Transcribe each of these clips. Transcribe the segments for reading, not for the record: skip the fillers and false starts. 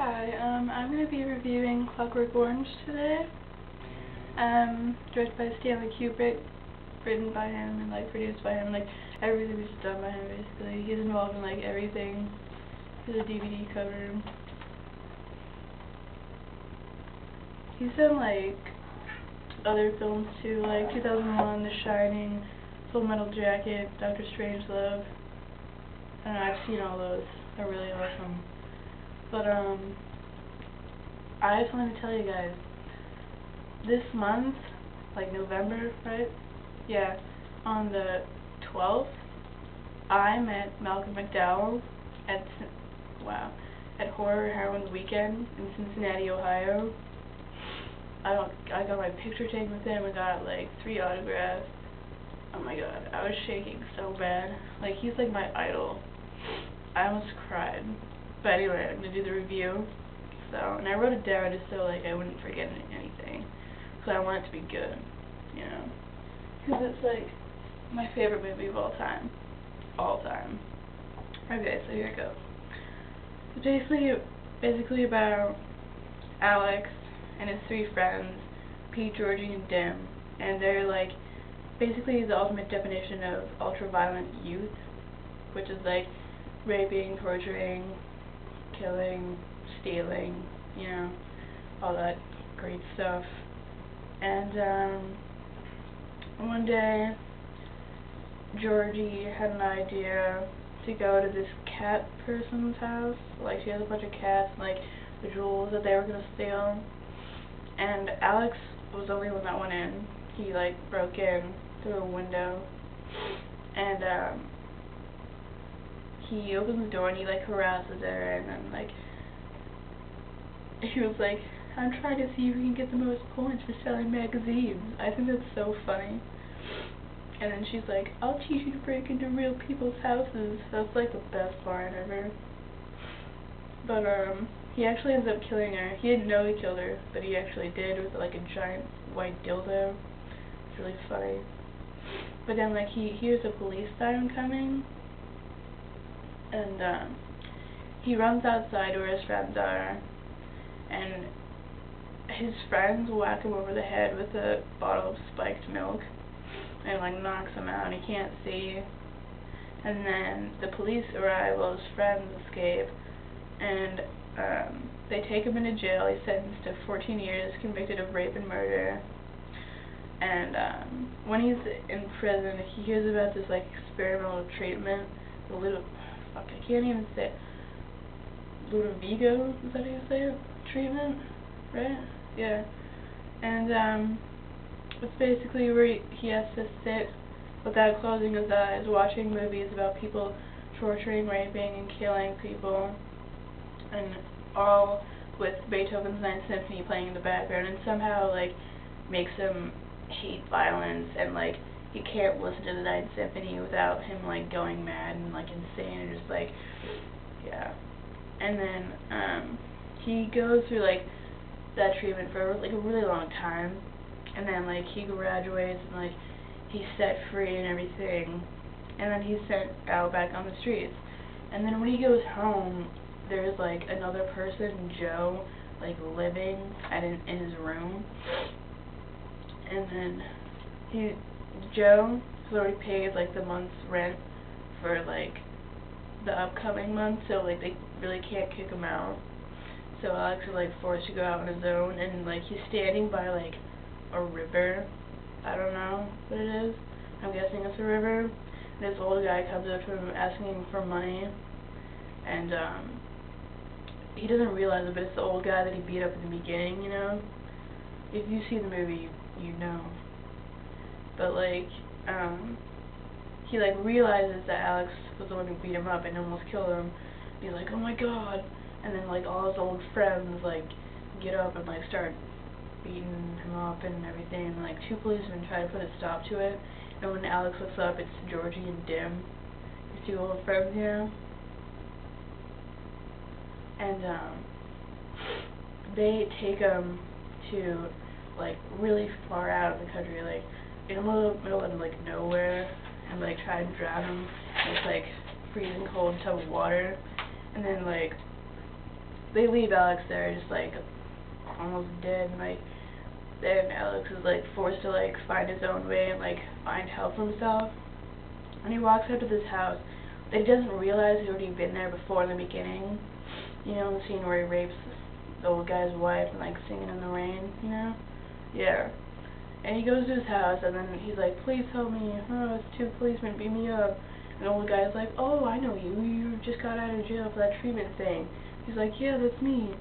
Hi, I'm going to be reviewing Clockwork Orange today. Directed by Stanley Kubrick, written by him and produced by him. Everything was done by him basically. He's involved in everything. He's a DVD cover. He's done other films too, 2001, The Shining, Full Metal Jacket, Dr. Strangelove. I don't know, I've seen all those. They're really awesome. But I just wanted to tell you guys, this month, November, right? Yeah, on the 12th, I met Malcolm McDowell at Horror Heroines Weekend in Cincinnati, Ohio. I got my picture taken with him. I got 3 autographs. Oh my god, I was shaking so bad. He's my idol. I almost cried. But anyway, I'm gonna do the review. And I wrote it down just so I wouldn't forget anything. So I want it to be good, you know. Because it's my favorite movie of all time. All time. Okay, so here it goes. It's basically about Alex and his 3 friends, Pete, Georgie, and Dim. And they're basically the ultimate definition of ultra-violent youth, which is raping, torturing, killing, stealing, you know, all that great stuff. And one day, Georgie had an idea to go to this cat person's house. She has a bunch of cats and the jewels that they were gonna steal. And Alex was the only one that went in. He broke in through a window, and he opens the door and he harasses her, and then he was I'm trying to see who can get the most points for selling magazines. I think that's so funny. And then she's I'll teach you to break into real people's houses. That's the best line ever. But he actually ends up killing her. He didn't know he killed her, but he actually did with a giant white dildo. It's really funny. But then he hears a police siren coming, and he runs outside where his friends are, and his friends whack him over the head with a bottle of spiked milk, and knocks him out, and he can't see. And then the police arrive while his friends escape, and they take him into jail. He's sentenced to 14 years, convicted of rape and murder. And when he's in prison, he hears about this experimental treatment, I can't even say it. Ludovico, is that how you say it? Treatment, right? Yeah. And it's basically where he has to sit without closing his eyes, watching movies about people torturing, raping, and killing people, and all with Beethoven's Ninth Symphony playing in the background, and somehow makes him hate violence, and he can't listen to the Ninth Symphony without him going mad and insane, and just yeah. And then he goes through that treatment for a really long time, and then he graduates, and he's set free and everything, and then he's sent out back on the streets. And then when he goes home, there's another person, Joe, living in his room. And then Joe has already paid the month's rent for the upcoming month, so they really can't kick him out. So Alex is forced to go out on his own, and he's standing by a river. I don't know what it is. I'm guessing it's a river. And this old guy comes up to him asking him for money, and he doesn't realize it, but it's the old guy that he beat up in the beginning, you know? If you see the movie, you know. But he realizes that Alex was the one who beat him up and almost killed him. He's oh my god. And then all his old friends get up and start beating him up and everything. And 2 policemen try to put a stop to it. And when Alex looks up, it's Georgie and Dim, his 2 old friends, you know. And they take him to really far out of the country, in the middle of nowhere, and try to drown him in this freezing cold tub of water. And then they leave Alex there just like almost dead, and like then Alex is like forced to like find his own way and like find help for himself. And he walks up to this house that he doesn't realize he's already been there before in the beginning. You know, the scene where he rapes the old guy's wife and like singing in the rain, you know? Yeah. And he goes to his house and then he's like, please help me, oh, it's two policemen, beat me up. And the old guy's like, oh, I know you, you just got out of jail for that treatment thing. He's like, yeah, that's me.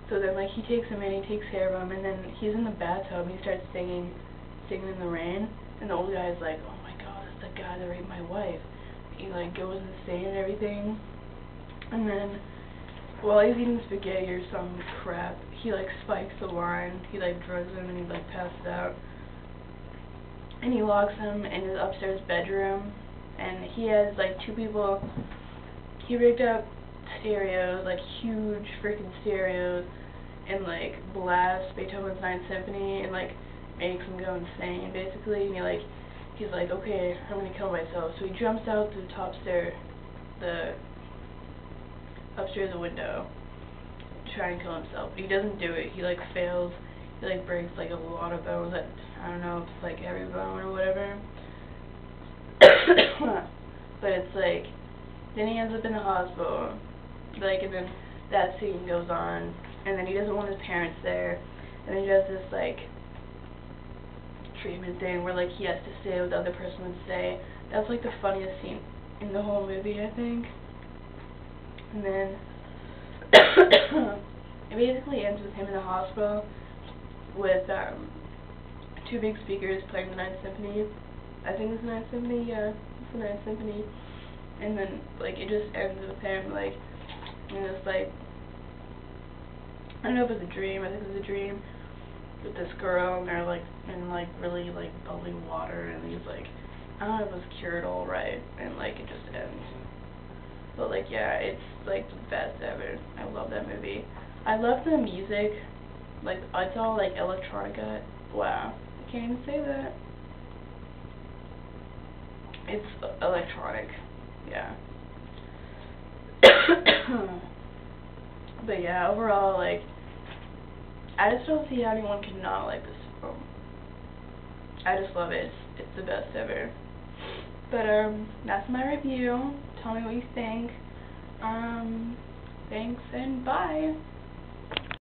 So then like he takes him in, he takes care of him, and then he's in the bathtub and he starts singing in the rain. And the old guy's like, oh my god, that's the guy that raped my wife. He like goes insane and everything. And then while he's eating spaghetti or some crap, he like spikes the line, he like drugs him and he like passes out. And he locks him in his upstairs bedroom, and he has like two people, he rigged up stereos, like huge freaking stereos, and like blasts Beethoven's Ninth Symphony and like makes him go insane basically. And he's like, okay, I'm gonna kill myself. So he jumps out to the top stair, the upstairs window, to try and kill himself. But he doesn't do it. He like fails. He like breaks like a lot of bones. That I don't know if it's like every bone or whatever. But it's like then he ends up in the hospital. Like, and then that scene goes on, and then he doesn't want his parents there, and then he does this like treatment thing where like he has to say what the other person would say. That's like the funniest scene in the whole movie, I think. And then it basically ends with him in the hospital with two big speakers playing the Ninth Symphony. I think it's the Ninth Symphony, yeah, it's the Ninth Symphony. And then like it just ends with him like, and it's like, I don't know if it's a dream, I think it's a dream, with this girl, and they're like in like really like bubbly water, and he's like, I don't know if it was cured all right, and like it just ends. But like yeah, it's like the best ever. I love that movie. I love the music, like it's all like electronica. Wow, I can't even say that. It's electronic, yeah. But yeah, overall, like, I just don't see how anyone could not like this film. I just love it. It's the best ever. But that's my review. Tell me what you think. Thanks and bye.